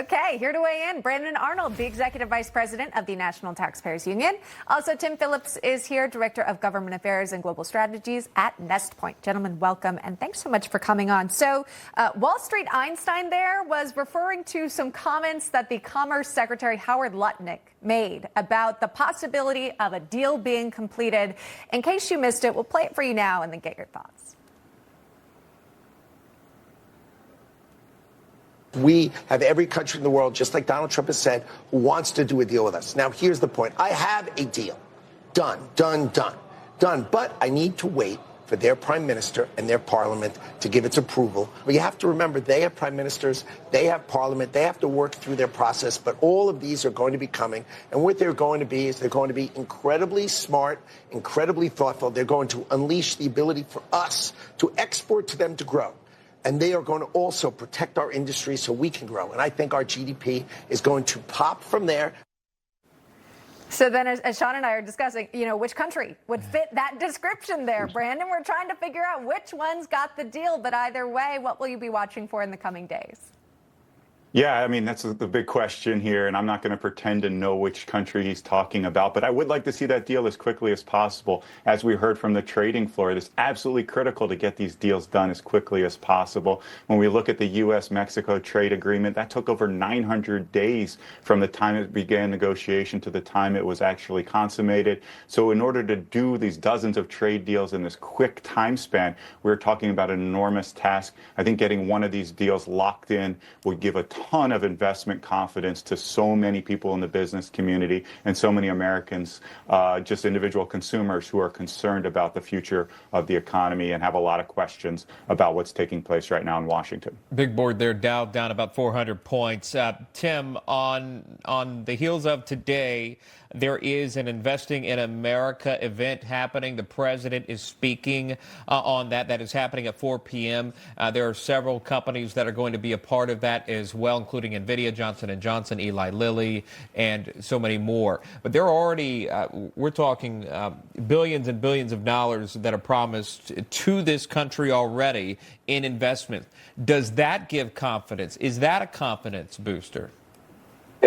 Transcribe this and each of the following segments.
Okay, here to weigh in, Brandon Arnold, the Executive Vice President of the National Taxpayers Union. Also, Tim Phillips is here, Director of Government Affairs and Global Strategies at Nest Point. Gentlemen, welcome, and thanks so much for coming on. So, Wall Street Einstein there was referring to some comments that the Commerce Secretary Howard Lutnick made about the possibility of a deal being completed. In case you missed it, we'll play it for you now and then get your thoughts. We have every country in the world, just like Donald Trump has said, who wants to do a deal with us. Now, here's the point. I have a deal. Done. But I need to wait for their prime minister and their parliament to give its approval. But you have to remember, they have prime ministers, they have parliament, they have to work through their process. But all of these are going to be coming. And what they're going to be is they're going to be incredibly smart, incredibly thoughtful. They're going to unleash the ability for us to export to them to grow. And they are going to also protect our industry so we can grow. And I think our GDP is going to pop from there. So then, as Sean and I are discussing, which country would fit that description there, Brandon? We're trying to figure out which ones got the deal. But either way, what will you be watching for in the coming days? Yeah, I mean, that's the big question here, and I'm not going to pretend to know which country he's talking about, but I would like to see that deal as quickly as possible. As we heard from the trading floor, it is absolutely critical to get these deals done as quickly as possible. When we look at the U.S.-Mexico trade agreement, that took over 900 days from the time it began negotiation to the time it was actually consummated. So in order to do these dozens of trade deals in this quick time span, we're talking about an enormous task. I think getting one of these deals locked in would give a ton of investment confidence to so many people in the business community and so many Americans, just individual consumers who are concerned about the future of the economy and have a lot of questions about what's taking place right now in Washington. Big board there, Dow down about 400 points. Tim, on the heels of today, there is an Investing in America event happening. The president is speaking on that. That is happening at 4 p.m. There are several companies that are going to be a part of that as well, including NVIDIA, Johnson & Johnson, Eli Lilly, and so many more. But there are already, we're talking billions and billions of dollars that are promised to this country already in investment. Does that give confidence? Is that a confidence booster?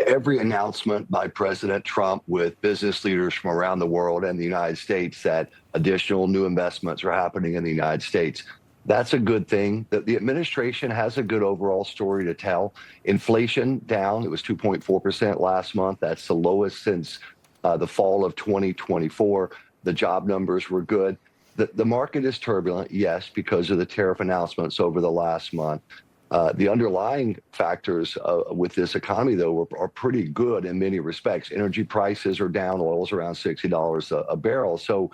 Every announcement by President Trump with business leaders from around the world and the United States that additional new investments are happening in the United States, that's a good thing. The administration has a good overall story to tell. Inflation down, it was 2.4% last month. That's the lowest since the fall of 2024. The job numbers were good. The market is turbulent, yes, because of the tariff announcements over the last month. The underlying factors with this economy, though, are pretty good in many respects. Energy prices are down. Oil's around $60 a barrel. So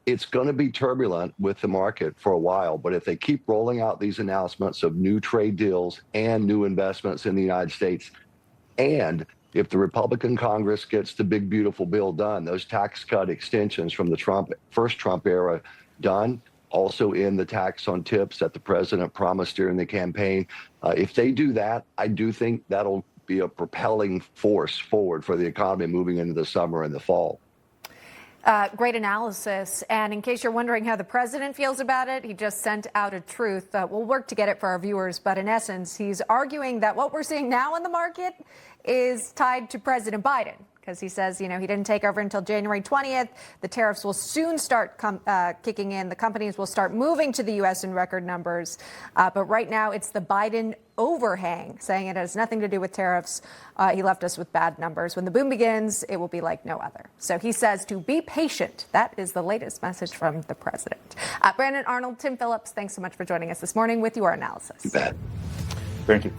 it's going to be turbulent with the market for a while. But if they keep rolling out these announcements of new trade deals and new investments in the United States, and if the Republican Congress gets the big, beautiful bill done, those tax cut extensions from the first Trump era done, also in the tax on tips that the president promised during the campaign. If they do that, I do think that'll be a propelling force forward for the economy moving into the summer and the fall. Great analysis. And in case you're wondering how the president feels about it, he just sent out a truth. We'll work to get it for our viewers. But in essence, he's arguing that what we're seeing now in the market is tied to President Biden, because he says, he didn't take over until January 20th. The tariffs will soon start kicking in. The companies will start moving to the U.S. in record numbers. But right now, it's the Biden overhang, saying it has nothing to do with tariffs. He left us with bad numbers. When the boom begins, it will be like no other. So he says to be patient. That is the latest message from the president. Brandon Arnold, Tim Phillips, thanks so much for joining us this morning with your analysis. You bet. Thank you.